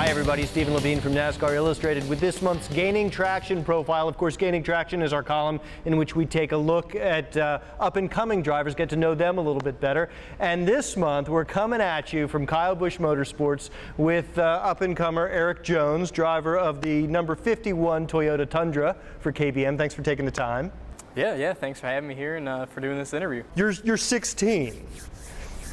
Hi everybody, Stephen Levine from NASCAR Illustrated with this month's Gaining Traction profile. Of course, Gaining Traction is our column in which we take a look at up-and-coming drivers, get to know them a little bit better. And this month, we're coming at you from Kyle Busch Motorsports with up-and-comer Erik Jones, driver of the number 51 Toyota Tundra for KBM. Thanks for taking the time. Yeah, thanks for having me here and for doing this interview. You're 16.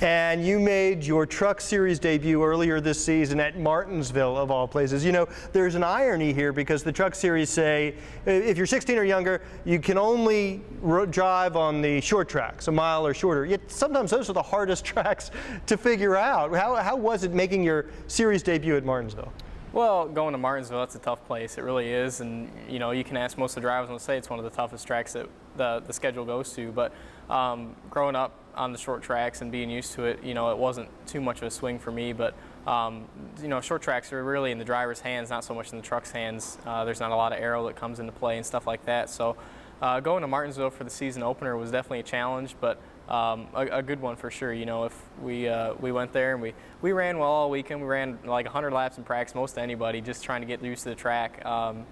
And you made your Truck Series debut earlier this season at Martinsville, of all places. You know, there's an irony here because the Truck Series say if you're 16 or younger, you can only drive on the short tracks, a mile or shorter. Yet sometimes those are the hardest tracks to figure out. How was it making your series debut at Martinsville? Well, going to Martinsville, it's a tough place. It really is. And, you know, you can ask most of the drivers and they'll say it's one of the toughest tracks that the schedule goes to. But growing up on the short tracks and being used to it, you know, it wasn't too much of a swing for me. But, you know, short tracks are really in the driver's hands, not so much in the truck's hands. There's not a lot of aero that comes into play and stuff like that. So going to Martinsville for the season opener was definitely a challenge, but a good one for sure. You know, if we went there and we ran well all weekend. We ran like 100 laps in practice, most anybody, just trying to get used to the track.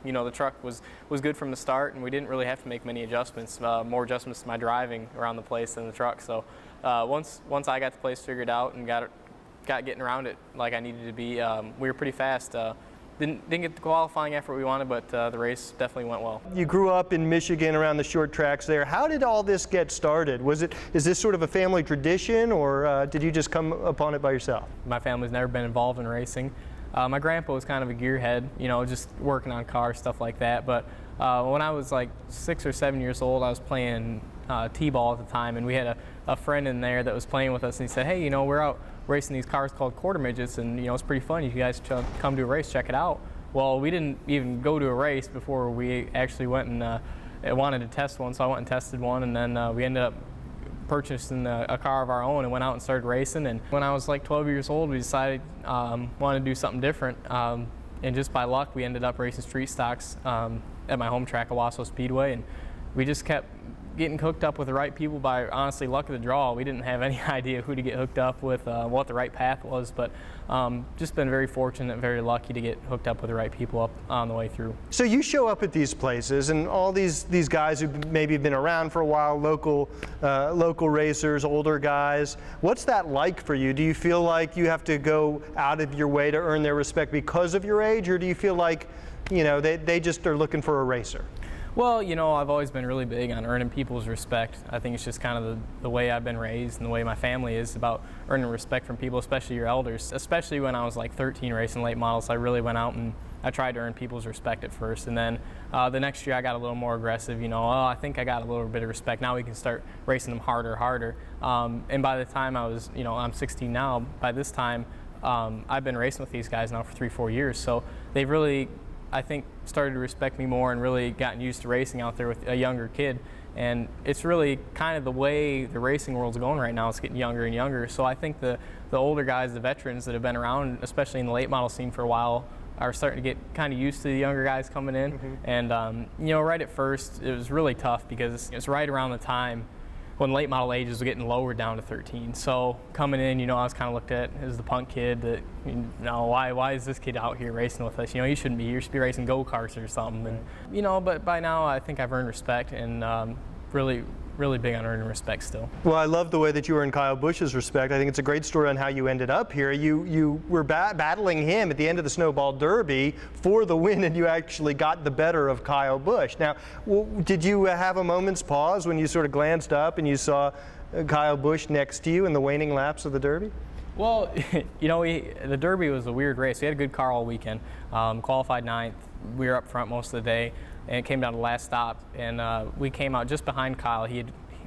You know, the truck was good from the start, and we didn't really have to make many adjustments, more adjustments to my driving around the place than the truck. So once I got the place figured out and got getting around it like I needed to be, we were pretty fast. Didn't get the qualifying effort we wanted, but the race definitely went well. You grew up in Michigan around the short tracks there. How did all this get started? Is this sort of a family tradition, or did you just come upon it by yourself? My family's never been involved in racing. My grandpa was kind of a gearhead, you know, just working on cars, stuff like that. But when I was like 6 or 7 years old, I was playing T-ball at the time, and we had a friend in there that was playing with us, and he said, hey, you know, we're out racing these cars called quarter midgets, and you know, it's pretty fun. You guys come to a race, check it out. Well, we didn't even go to a race before we actually went and wanted to test one, so I went and tested one, and then we ended up purchasing a car of our own and went out and started racing. And when I was like 12 years old, we decided wanted to do something different, and just by luck, we ended up racing street stocks at my home track, Owasso Speedway, and we just kept getting hooked up with the right people by, honestly, luck of the draw. We didn't have any idea who to get hooked up with, what the right path was, but just been very fortunate, very lucky to get hooked up with the right people up on the way through. So you show up at these places, and all these guys who maybe have been around for a while, local racers, older guys. What's that like for you? Do you feel like you have to go out of your way to earn their respect because of your age, or do you feel like, you know, they just are looking for a racer? Well, you know, I've always been really big on earning people's respect. I think it's just kind of the way I've been raised and the way my family is about earning respect from people, especially your elders. Especially when I was like 13 racing late models, I really went out and I tried to earn people's respect at first. And then the next year I got a little more aggressive, you know, I think I got a little bit of respect. Now we can start racing them harder. And by the time I was, you know, I'm 16 now, by this time I've been racing with these guys now for 3-4 years. So they've really, I think, started to respect me more and really gotten used to racing out there with a younger kid. And it's really kind of the way the racing world's going right now. It's getting younger and younger. So I think the older guys, the veterans that have been around, especially in the late model scene for a while, are starting to get kind of used to the younger guys coming in. Mm-hmm. And, you know, right at first, it was really tough because it's right around the time when late model ages were getting lowered down to 13. So coming in, you know, I was kind of looked at as the punk kid that, you know, why is this kid out here racing with us? You know, you shouldn't be. You should be racing go-karts or something. And, you know, but by now I think I've earned respect and really big on earning respect still. Well, I love the way that you earned Kyle Busch's respect. I think it's a great story on how you ended up here. You were battling him at the end of the Snowball Derby for the win, and you actually got the better of Kyle Busch. Now, did you have a moment's pause when you sort of glanced up and you saw Kyle Busch next to you in the waning laps of the Derby? Well, you know, the Derby was a weird race. We had a good car all weekend, qualified 9th. We were up front most of the day, and it came down to the last stop, and we came out just behind Kyle. He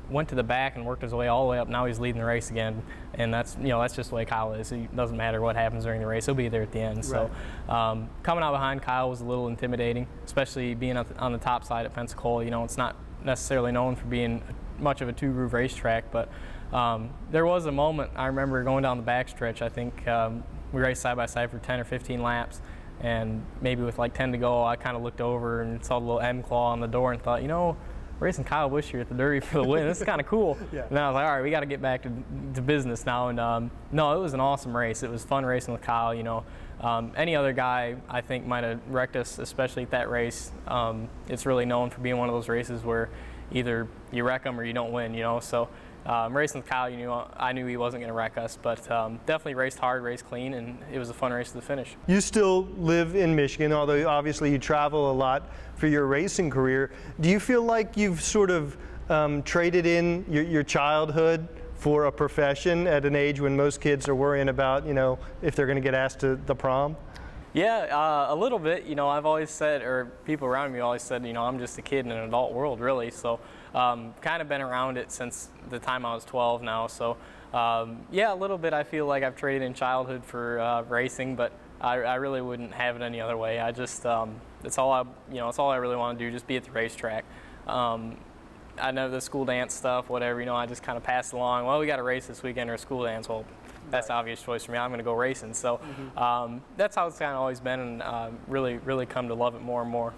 went to the back and worked his way all the way up. Now he's leading the race again, and that's, you know, that's just the way Kyle is. It doesn't matter what happens during the race; he'll be there at the end. Right. So coming out behind Kyle was a little intimidating, especially being on the top side at Pensacola. You know, it's not necessarily known for being much of a two-groove racetrack, but there was a moment I remember going down the backstretch. I think we raced side by side for 10 or 15 laps. And maybe with like 10 to go, I kind of looked over and saw the little M claw on the door and thought, you know, racing Kyle Busch here at the Derby for the win. This is kind of cool. Yeah. And then I was like, all right, we got to get back to business now. And no, it was an awesome race. It was fun racing with Kyle. You know, any other guy I think might have wrecked us, especially at that race. It's really known for being one of those races where either you wreck them or you don't win. You know, so. Racing with Kyle, I knew he wasn't going to wreck us, but definitely raced hard, raced clean, and it was a fun race to the finish. You still live in Michigan, although obviously you travel a lot for your racing career. Do you feel like you've sort of traded in your childhood for a profession at an age when most kids are worrying about, you know, if they're going to get asked to the prom? Yeah, a little bit. You know, I've always said, or people around me always said, you know, I'm just a kid in an adult world, really. So, kind of been around it since the time I was 12 now. So, yeah, a little bit. I feel like I've traded in childhood for racing, but I really wouldn't have it any other way. I just, it's all I really want to do, just be at the racetrack. I know the school dance stuff, whatever. You know, I just kind of pass along. Well, we got a race this weekend or a school dance. Well, that's the obvious choice for me. I'm going to go racing. So that's how it's kind of always been, and really come to love it more and more.